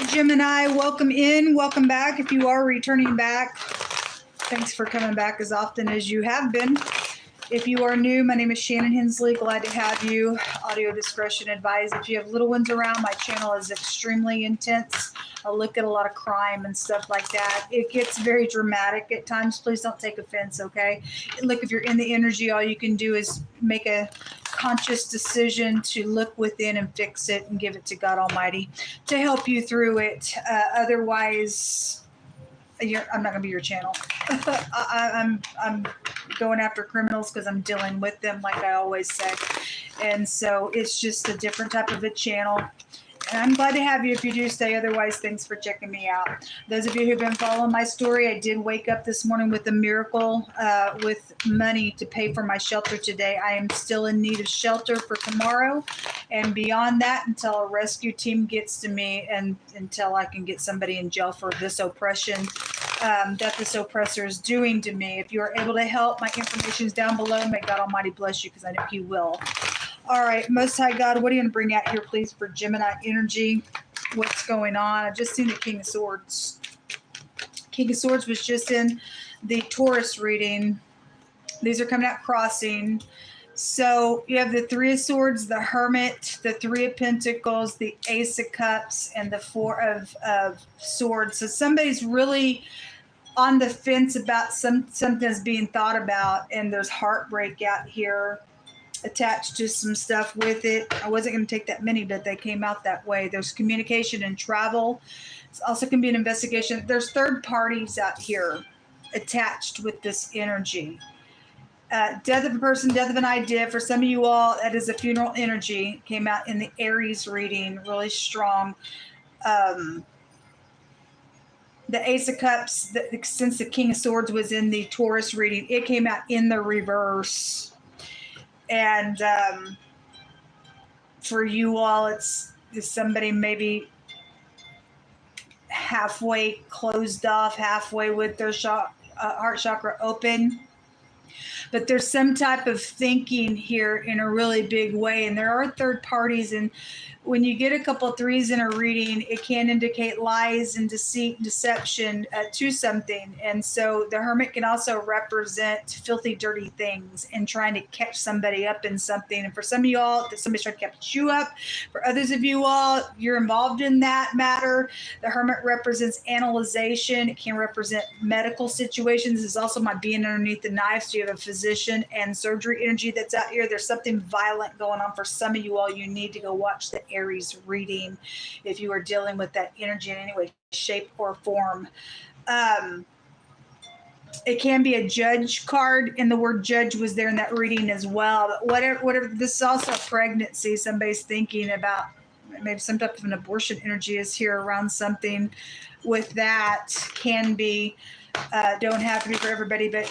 Gemini, welcome in, welcome back. If you are returning back, thanks for coming back as often as you have been. If you are new, my name is Shannon Hensley. Glad to have you. Audio discretion advised. If you have little ones around, my channel is extremely intense. I look at a lot of crime and stuff like that. It gets very dramatic at times. Please don't take offense, okay? Look, if you're in the energy, all you can do is make a conscious decision to look within and fix it and give it to God Almighty to help you through it. Otherwise, I'm not going to be your channel. I'm going after criminals because I'm dealing with them, like I always say. And so it's just a different type of a channel. And I'm glad to have you if you do stay. Otherwise, thanks for checking me out. Those of you who've been following my story, I did wake up this morning with a miracle with money to pay for my shelter today. I am still in need of shelter for tomorrow and beyond that until a rescue team gets to me and until I can get somebody in jail for this oppression that this oppressor is doing to me. If you are able to help, my information is down below. May God Almighty bless you because I know He will. All right, Most High God, what are you going to bring out here, please, for Gemini energy? What's going on? I've just seen the King of Swords. King of Swords was just in the Taurus reading. These are coming out crossing. So you have the Three of Swords, the Hermit, the Three of Pentacles, the Ace of Cups, and the Four of Swords. So somebody's really on the fence about something's being thought about, and there's heartbreak out here attached to some stuff with it. I wasn't going to take that many, but they came out that way. There's communication and travel. It's also can be an investigation. There's third parties out here attached with this energy. Death of a person, death of an idea. For some of you all, that is a funeral energy. Came out in the Aries reading, really strong. The Ace of Cups, since the King of Swords was in the Taurus reading, it came out in the reverse. And for you all, it's somebody maybe halfway closed off, halfway with their heart chakra open. But there's some type of thinking here in a really big way. And there are third parties. And when you get a couple of threes in a reading, it can indicate lies and deceit and deception to something. And so the Hermit can also represent filthy, dirty things and trying to catch somebody up in something. And for some of you all, somebody's trying to catch you up. For others of you all, you're involved in that matter. The Hermit represents analyzation. It can represent medical situations. This is also my being underneath the knife. So you have a physician and surgery energy that's out here. There's something violent going on for some of you all. You need to go watch the Aries reading if you are dealing with that energy in any way, shape, or form. It can be a judge card, and the word judge was there in that reading as well. But whatever, this is also a pregnancy. Somebody's thinking about maybe some type of an abortion energy is here around something with that. Can be, don't have to be for everybody, but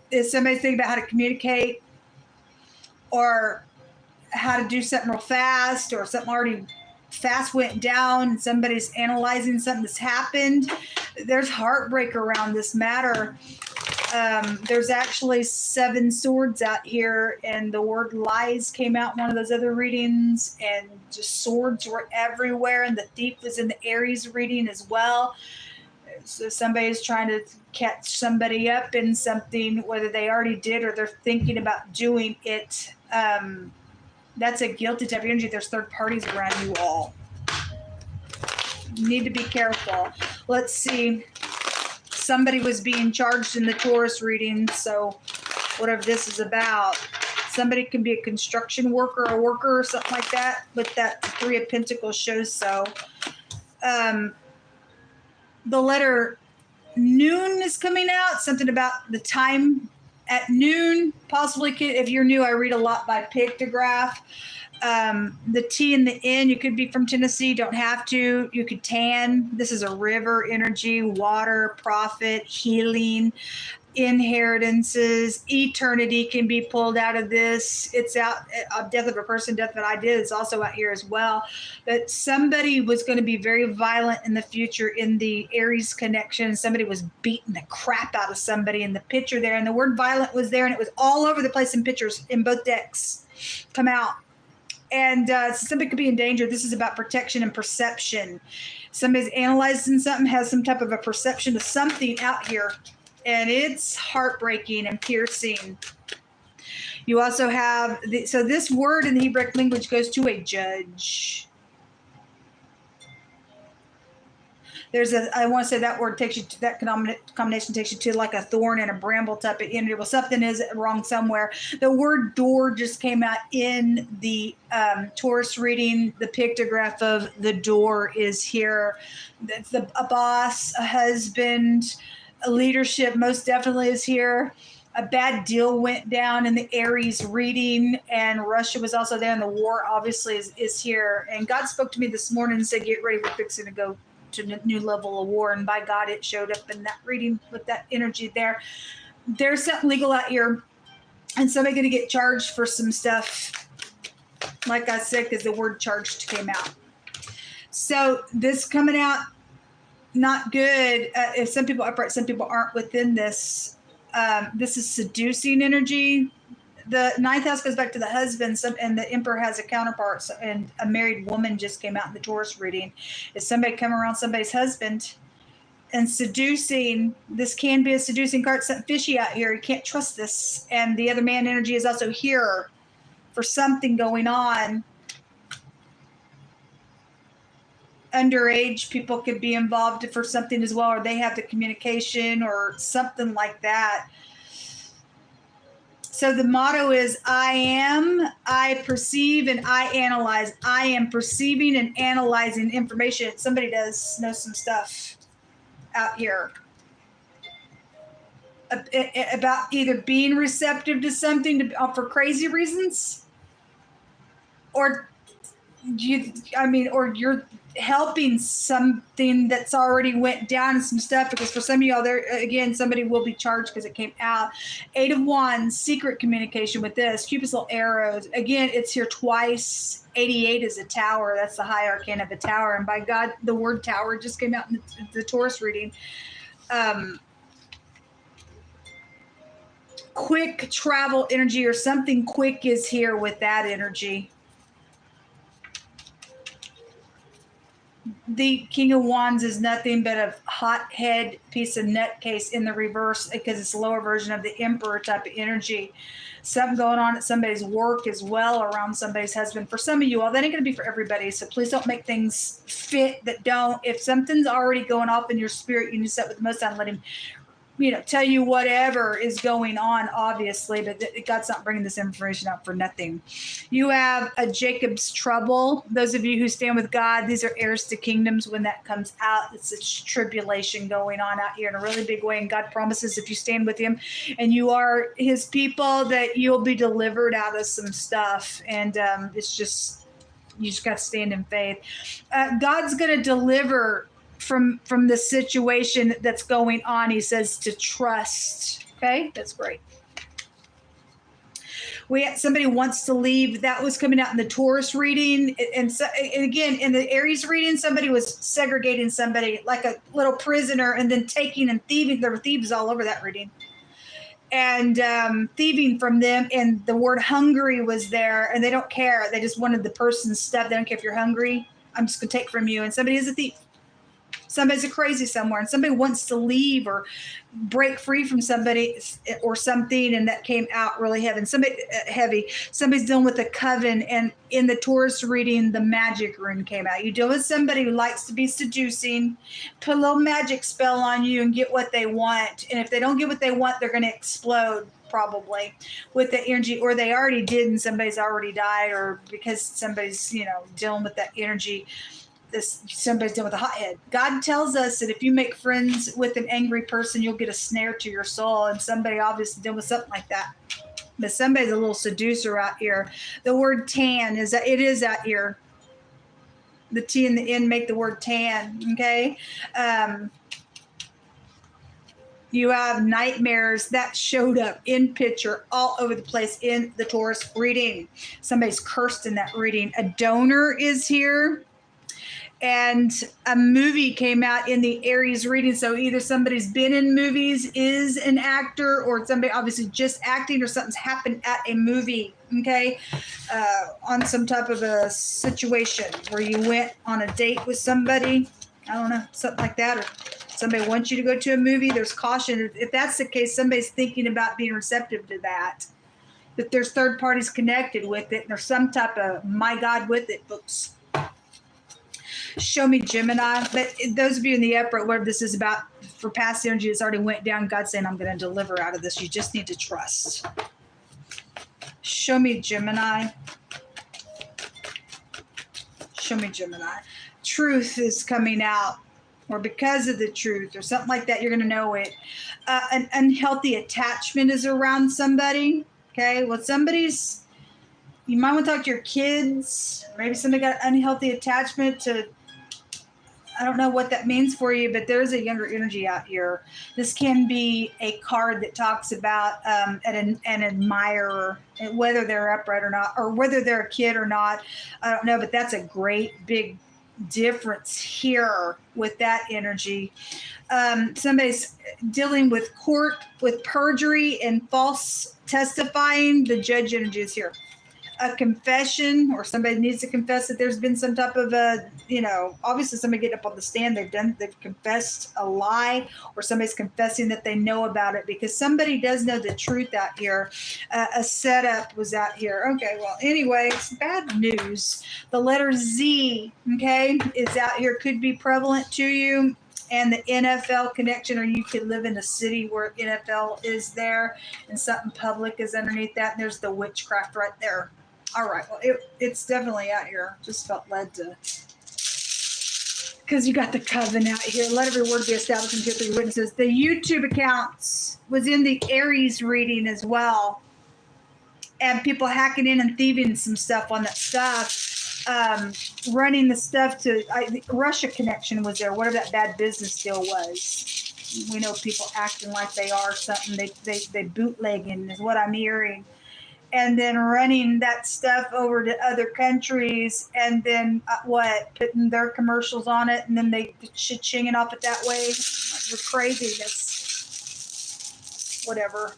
if somebody's thinking about how to communicate or how to do something real fast, or something already fast went down and somebody's analyzing something that's happened, there's heartbreak around this matter. There's actually 7 swords out here, and the word lies came out in one of those other readings, and just swords were everywhere, and the thief was in the Aries reading as well. So somebody's trying to catch somebody up in something, whether they already did or they're thinking about doing it. That's a guilty type of energy. There's third parties around you all. You need to be careful. Let's see. Somebody was being charged in the Taurus reading, so whatever this is about. Somebody can be a construction worker, a worker, or something like that, but that Three of Pentacles shows so. The letter noon is coming out, something about the time at noon, possibly. If you're new, I read a lot by pictograph. The T and the N, you could be from Tennessee, don't have to. You could tan. This is a river energy, water, profit, healing, inheritances, eternity can be pulled out of this. It's out, death of a person, death of an idea is also out here as well. But somebody was going to be very violent in the future in the Aries connection. Somebody was beating the crap out of somebody in the picture there, and the word violent was there, and it was all over the place in pictures in both decks come out. And somebody could be in danger. This is about protection and perception. Somebody's analyzing something, has some type of a perception of something out here, and it's heartbreaking and piercing. You also have, so this word in the Hebrew language goes to a judge. I want to say that word takes you to, that combination takes you to like a thorn and a bramble type of energy. Well, something is wrong somewhere. The word door just came out in the Taurus reading. The pictograph of the door is here. That's a boss, a husband, a leadership most definitely is here. A bad deal went down in the Aries reading, and Russia was also there, and the war obviously is here. And God spoke to me this morning and said, get ready, we're fixing to go to a new level of war. And by God, it showed up in that reading with that energy there. There's something legal out here, and somebody going to get charged for some stuff, like I said, because the word charged came out. So this coming out not good. If some people are upright, some people aren't within this. This is seducing energy. The ninth house goes back to the husband, and the emperor has a counterpart, and a married woman just came out in the Taurus reading. Is somebody coming around somebody's husband and seducing? This can be a seducing card. Something fishy out here. You can't trust this. And the other man energy is also here for something going on. Underage people could be involved for something as well, or they have the communication or something like that. So the motto is, I perceive, and I analyze. I am perceiving and analyzing information. Somebody does know some stuff out here about either being receptive to something for crazy reasons, or or you're helping something that's already went down and some stuff, because for some of y'all there, again, somebody will be charged because it came out. 8 of Wands, secret communication with this. Cupid's little arrows. Again, it's here twice. 88 is a tower. That's the high arcane of a tower. And by God, the word tower just came out in the Taurus reading. Quick travel energy, or something quick is here with that energy. The King of Wands is nothing but a hothead piece of nutcase in the reverse, because it's a lower version of the Emperor type of energy. Something going on at somebody's work as well, around somebody's husband. For some of you all, that ain't going to be for everybody, so please don't make things fit that don't. If something's already going off in your spirit, you need to sit with the Most High and let him, tell you whatever is going on, obviously, but God's not bringing this information out for nothing. You have a Jacob's trouble. Those of you who stand with God, these are heirs to kingdoms. When that comes out, it's a tribulation going on out here in a really big way. And God promises if you stand with him and you are his people, that you'll be delivered out of some stuff. And it's just, you just got to stand in faith. God's going to deliver from the situation that's going on. He says to trust. Okay, that's great. Somebody wants to leave. That was coming out in the Taurus reading, and again in the Aries reading, somebody was segregating somebody like a little prisoner, and then taking and thieving. There were thieves all over that reading, and thieving from them. And the word hungry was there, and they don't care. They just wanted the person's stuff. They don't care if you're hungry. I'm just gonna take from you. And somebody is a thief. Somebody's a crazy somewhere, and somebody wants to leave or break free from somebody or something, and that came out really heavy. Somebody's dealing with a coven, and in the Taurus reading, the magic rune came out. You deal with somebody who likes to be seducing, put a little magic spell on you and get what they want. And if they don't get what they want, they're going to explode probably with the energy, or they already did and somebody's already died, or because somebody's, dealing with that energy. Somebody's dealing with a hothead. God tells us that if you make friends with an angry person, you'll get a snare to your soul. And somebody obviously dealing with something like that. But somebody's a little seducer out here. The word tan is out here. The T and the N make the word tan. Okay. You have nightmares that showed up in picture all over the place in the Taurus reading. Somebody's cursed in that reading. A donor is here. and a movie came out in the Aries reading. So either somebody's been in movies, is an actor, or somebody obviously just acting, or something's happened at a movie, okay, on some type of a situation where you went on a date with somebody, I don't know, something like that, or somebody wants you to go to a movie. There's caution. If that's the case, somebody's thinking about being receptive to that there's third parties connected with it, and there's some type of my God with it books. Show me Gemini. But those of you in the upper, whatever this is about, for past energy that's already went down, God's saying, I'm going to deliver out of this. You just need to trust. Show me Gemini. Show me Gemini. Truth is coming out, or because of the truth, or something like that. You're going to know it. An unhealthy attachment is around somebody. Okay, well, you might want to talk to your kids. Maybe somebody got an unhealthy attachment to, I don't know what that means for you, but there's a younger energy out here. This can be a card that talks about an admirer, whether they're upright or not, or whether they're a kid or not. I don't know, but that's a great big difference here with that energy. Somebody's dealing with court, with perjury and false testifying. The judge energy is here. A confession, or somebody needs to confess that there's been some type of obviously somebody getting up on the stand, they've confessed a lie, or somebody's confessing that they know about it, because somebody does know the truth out here. A setup was out here. Okay, well, anyway, it's bad news. The letter Z, okay, is out here, could be prevalent to you. And the NFL connection, or you could live in a city where NFL is there and something public is underneath that. And there's the witchcraft right there. All right. Well, it's definitely out here. Just felt led to, because you got the coven out here. Let every word be established in 2 or 3 witnesses. The YouTube accounts was in the Aries reading as well. And people hacking in and thieving some stuff on that stuff. Running the stuff to Russia connection was there, whatever that bad business deal was. We know people acting like they are something. They bootlegging is what I'm hearing, and then running that stuff over to other countries, and then putting their commercials on it, and then they cha-chinging off it that way. The craziness, whatever.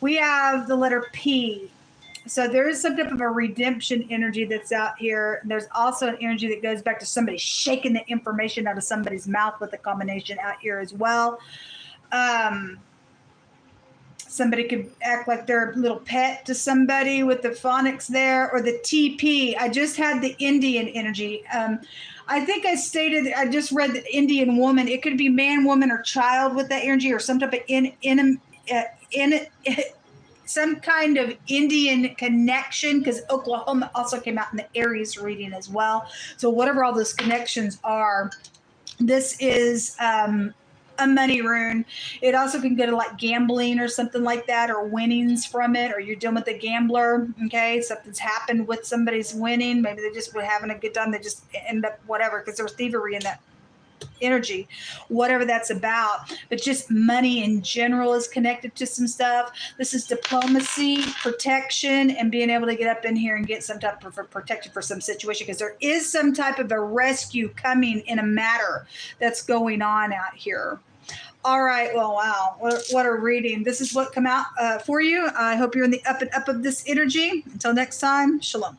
We have the letter P. So there is some type of a redemption energy that's out here. There's also an energy that goes back to somebody shaking the information out of somebody's mouth with a combination out here as well. Somebody could act like they're a little pet to somebody with the phonics there, or the TP. I just had the Indian energy. I think I just read the Indian woman. It could be man, woman, or child with that energy, or some type of some kind of Indian connection, because Oklahoma also came out in the Aries reading as well. So whatever all those connections are, this is a money rune. It also can go to like gambling or something like that, or winnings from it, or you're dealing with a gambler. Okay, something's happened with somebody's winning. Maybe they just were having a good time. They just end up whatever, because there was thievery in that energy, whatever that's about. But just money in general is connected to some stuff. This is diplomacy, protection, and being able to get up in here and get some type of protection for some situation, because there is some type of a rescue coming in a matter that's going on out here. All right. Well, wow. What a reading. This is what come out for you. I hope you're in the up and up of this energy. Until next time, shalom.